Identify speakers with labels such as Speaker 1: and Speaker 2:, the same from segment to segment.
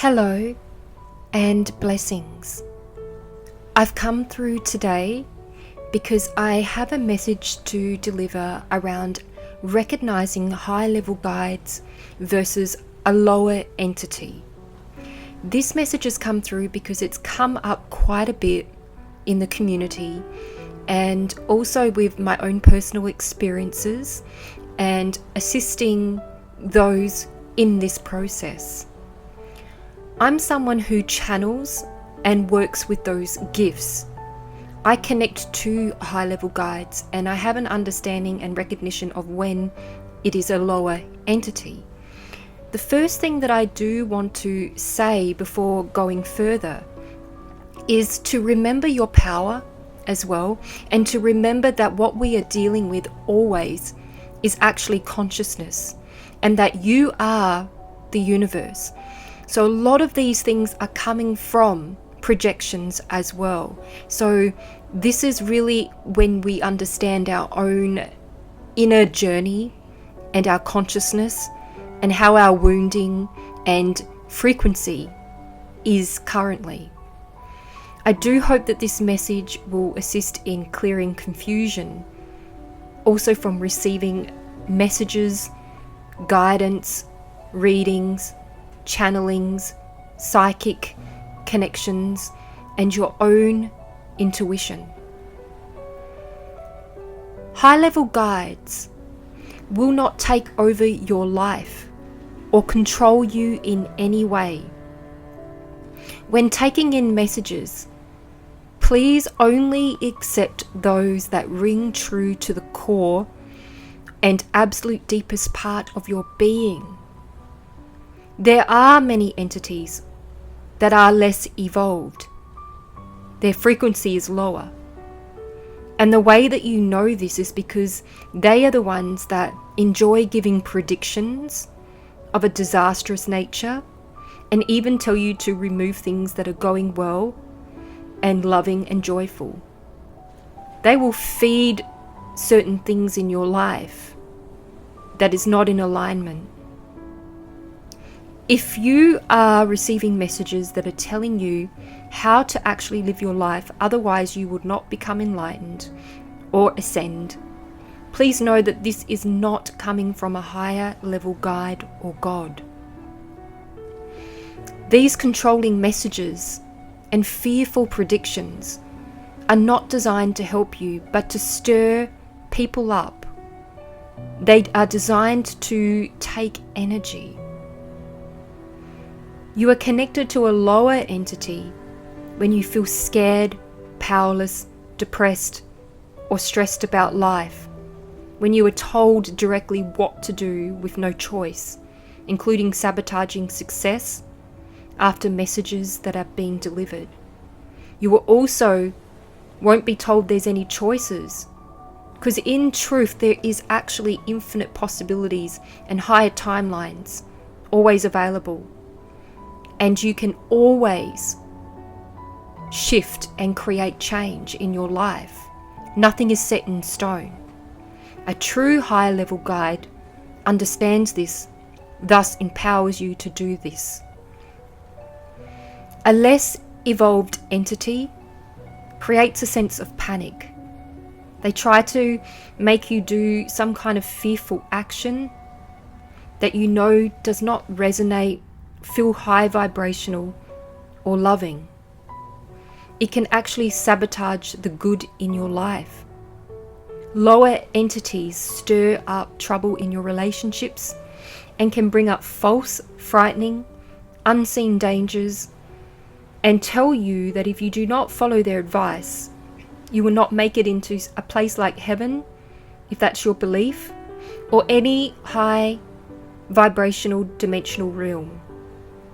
Speaker 1: Hello and blessings. I've come through today because I have a message to deliver around recognizing high-level guides versus a lower entity. This message has come through because it's come up quite a bit in the community and also with my own personal experiences and assisting those in this process. I'm someone who channels and works with those gifts. I connect to high-level guides and I have an understanding and recognition of when it is a lower entity. The first thing that I do want to say before going further is to remember your power as well, and to remember that what we are dealing with always is actually consciousness, and that you are the universe. So a lot of these things are coming from projections as well. So this is really when we understand our own inner journey and our consciousness and how our wounding and frequency is currently. I do hope that this message will assist in clearing confusion, also from receiving messages, guidance, readings, channelings, psychic connections, and your own intuition. High-level guides will not take over your life or control you in any way. When taking in messages, please only accept those that ring true to the core and absolute deepest part of your being. There are many entities that are less evolved. Their frequency is lower. And the way that you know this is because they are the ones that enjoy giving predictions of a disastrous nature and even tell you to remove things that are going well and loving and joyful. They will feed certain things in your life that is not in alignment. If you are receiving messages that are telling you how to actually live your life, otherwise you would not become enlightened or ascend, please know that this is not coming from a higher level guide or God. These controlling messages and fearful predictions are not designed to help you, but to stir people up. They are designed to take energy. You are connected to a lower entity when you feel scared, powerless, depressed, or stressed about life, when you are told directly what to do with no choice, including sabotaging success after messages that are being delivered. You also won't be told there's any choices, because in truth there is actually infinite possibilities and higher timelines always available. And you can always shift and create change in your life. Nothing is set in stone. A true higher level guide understands this, thus empowers you to do this. A less evolved entity creates a sense of panic. They try to make you do some kind of fearful action that you know does not resonate, feel high vibrational or loving. It can actually sabotage the good in your life. Lower entities stir up trouble in your relationships and can bring up false, frightening, unseen dangers and tell you that if you do not follow their advice, you will not make it into a place like heaven, if that's your belief, or any high vibrational dimensional realm.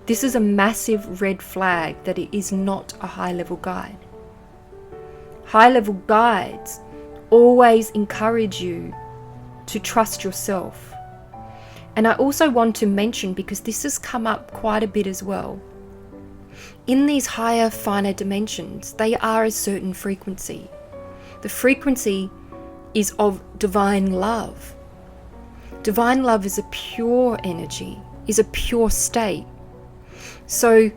Speaker 1: This is a massive red flag that it is not a high-level guide. High-level guides always encourage you to trust yourself. And I also want to mention, because this has come up quite a bit as well, in these higher, finer dimensions, they are a certain frequency. The frequency is of divine love. Divine love is a pure energy, is a pure state. So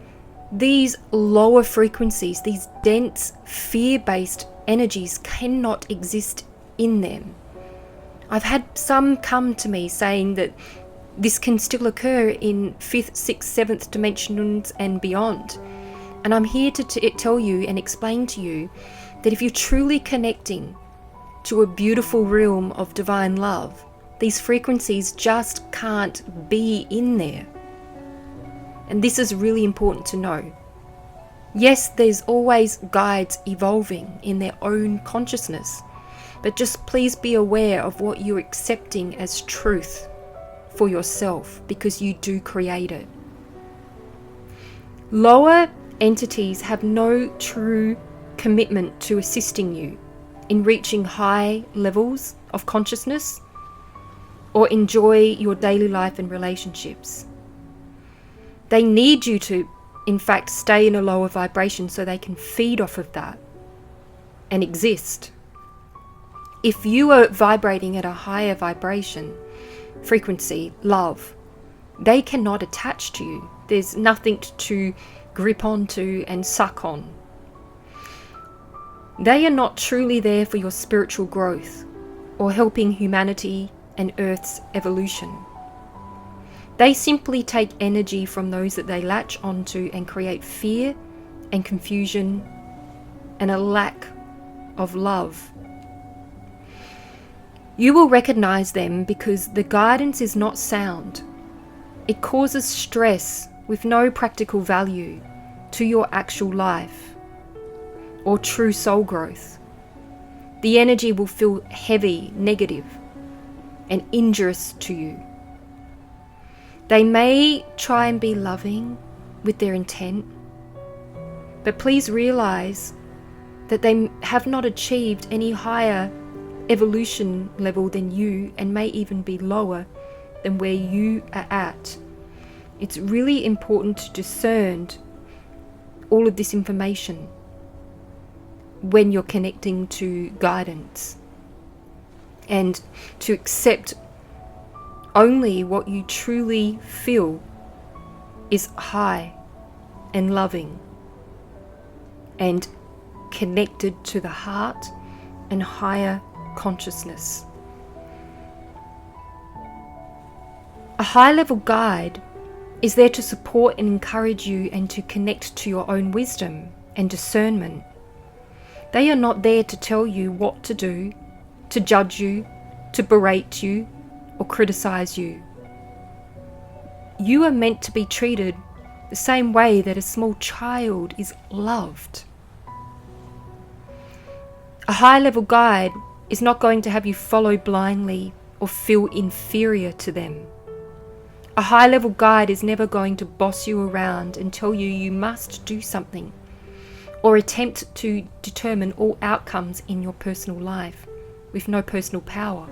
Speaker 1: these lower frequencies, these dense, fear-based energies cannot exist in them. I've had some come to me saying that this can still occur in 5th, 6th, 7th dimensions and beyond. And I'm here to tell you and explain to you that if you're truly connecting to a beautiful realm of divine love, these frequencies just can't be in there. And this is really important to know. Yes, there's always guides evolving in their own consciousness, but just please be aware of what you're accepting as truth for yourself, because you do create it. Lower entities have no true commitment to assisting you in reaching high levels of consciousness or enjoy your daily life and relationships. They need you to, in fact, stay in a lower vibration so they can feed off of that and exist. If you are vibrating at a higher vibration, frequency, love, they cannot attach to you. There's nothing to grip onto and suck on. They are not truly there for your spiritual growth or helping humanity and Earth's evolution. They simply take energy from those that they latch onto and create fear and confusion and a lack of love. You will recognize them because the guidance is not sound. It causes stress with no practical value to your actual life or true soul growth. The energy will feel heavy, negative, and injurious to you. They may try and be loving with their intent, but please realize that they have not achieved any higher evolution level than you, and may even be lower than where you are at. It's really important to discern all of this information when you're connecting to guidance, and to accept only what you truly feel is high and loving and connected to the heart and higher consciousness. A high-level guide is there to support and encourage you and to connect to your own wisdom and discernment. They are not there to tell you what to do, to judge you, to berate you, or criticize you. You are meant to be treated the same way that a small child is loved. A high-level guide is not going to have you follow blindly or feel inferior to them. A high-level guide is never going to boss you around and tell you you must do something, or attempt to determine all outcomes in your personal life with no personal power.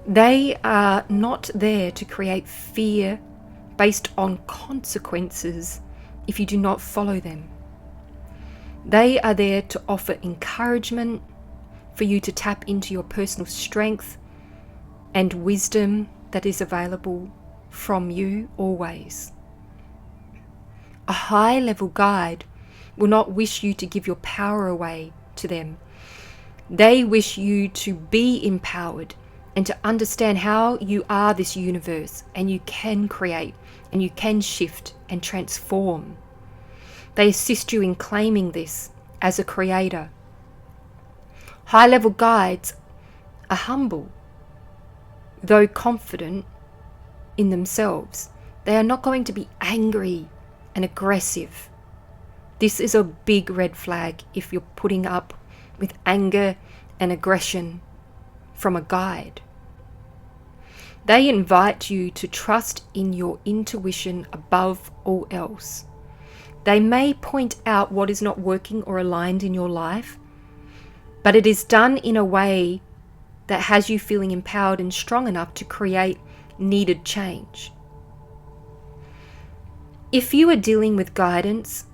Speaker 1: They are not there to create fear based on consequences if you do not follow them. They are there to offer encouragement for you to tap into your personal strength and wisdom that is available from you always. A high-level guide will not wish you to give your power away to them. They wish you to be empowered and to understand how you are this universe, and you can create and you can shift and transform. They assist you in claiming this as a creator. High-level guides are humble, though confident in themselves. They are not going to be angry and aggressive. This is a big red flag if you're putting up with anger and aggression from a guide. They invite you to trust in your intuition above all else. They may point out what is not working or aligned in your life, but it is done in a way that has you feeling empowered and strong enough to create needed change. If you are dealing with guidance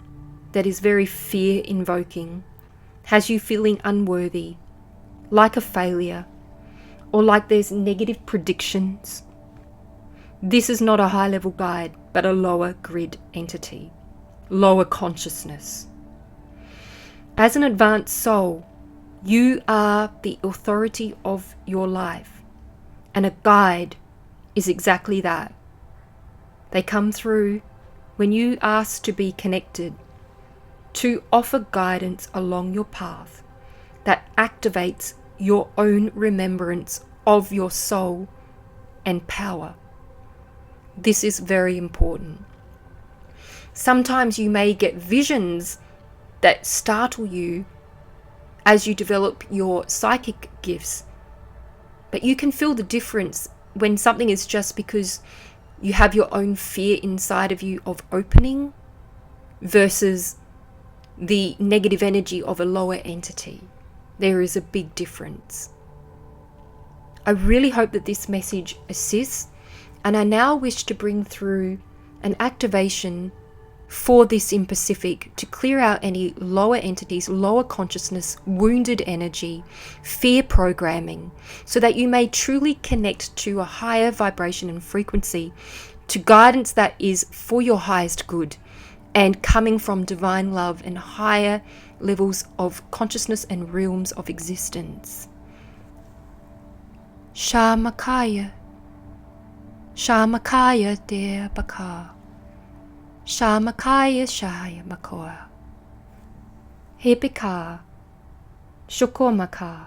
Speaker 1: that is very fear-invoking, has you feeling unworthy, like a failure, or like there's negative predictions, this is not a high-level guide, but a lower grid entity, lower consciousness. As an advanced soul, you are the authority of your life, and a guide is exactly that. They come through when you ask to be connected, to offer guidance along your path that activates your own remembrance of your soul and power. This is very important. Sometimes you may get visions that startle you as you develop your psychic gifts, but you can feel the difference when something is just because you have your own fear inside of you of opening versus the negative energy of a lower entity. There is a big difference. I really hope that this message assists, and I now wish to bring through an activation for this in Pacific to clear out any lower entities, lower consciousness, wounded energy, fear programming, so that you may truly connect to a higher vibration and frequency, to guidance that is for your highest good and coming from divine love and higher levels of consciousness and realms of existence. Shamakaya, Shamakaya de Baka, Shamakaya Shaya Makoa, Hepika, Shokomaka,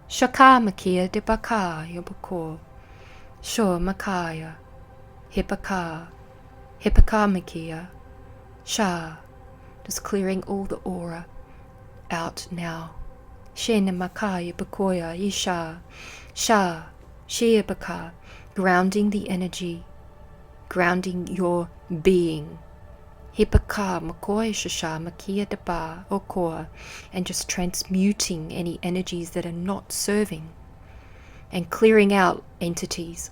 Speaker 1: Shakamakia de Baka Yobako, Shomakaya, Hepaka, Hepakamakia, Sha, just clearing all the aura out now. Shena Makaya Bakoya Isha, Sha, Shia Baka, grounding the energy, grounding your being. Hipaka Makoya Shasha Makia Daba Okoa, and just transmuting any energies that are not serving and clearing out entities,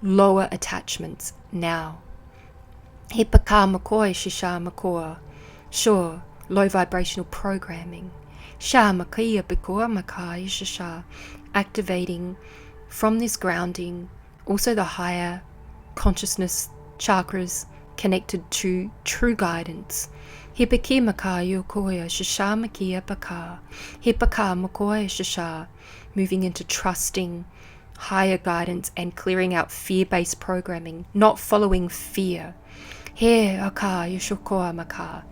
Speaker 1: lower attachments now. Hipaka Makoya Shisha Makoa, sure, low vibrational programming. Sha Makia Bikoa Makai Shisha, activating from this grounding also the higher consciousness chakras connected to true guidance. Hipaki Makai Yokoya Shisha Makia Baka, Hipaka Makoya Shisha, moving into trusting higher guidance and clearing out fear-based programming, not following fear. He aka yoshokoa maka,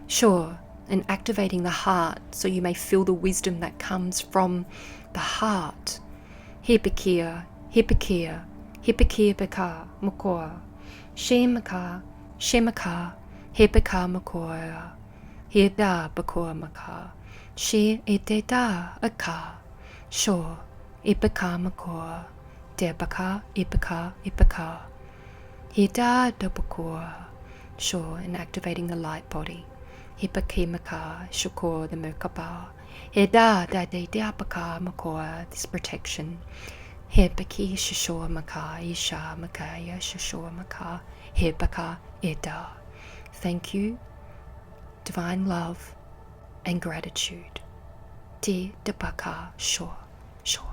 Speaker 1: sure, and activating the heart so you may feel the wisdom that comes from the heart. Hipikia, hipikia, hipikia baka mokoa, shemaka, shemaka, hipika mokoa, hida bakoa maka, she eteta aka, sure, ipika mokoa, debaka, ipika, ipika, hida dabakoa. Sure, and activating the light body. Hipakimaka, shukor, the merkaba. Heda da de diapaka makoa, this protection. Hipaki shishor maka, isha makaya, shishor maka, hipaka eda. Thank you, divine love and gratitude. Di debaka, sure, sure.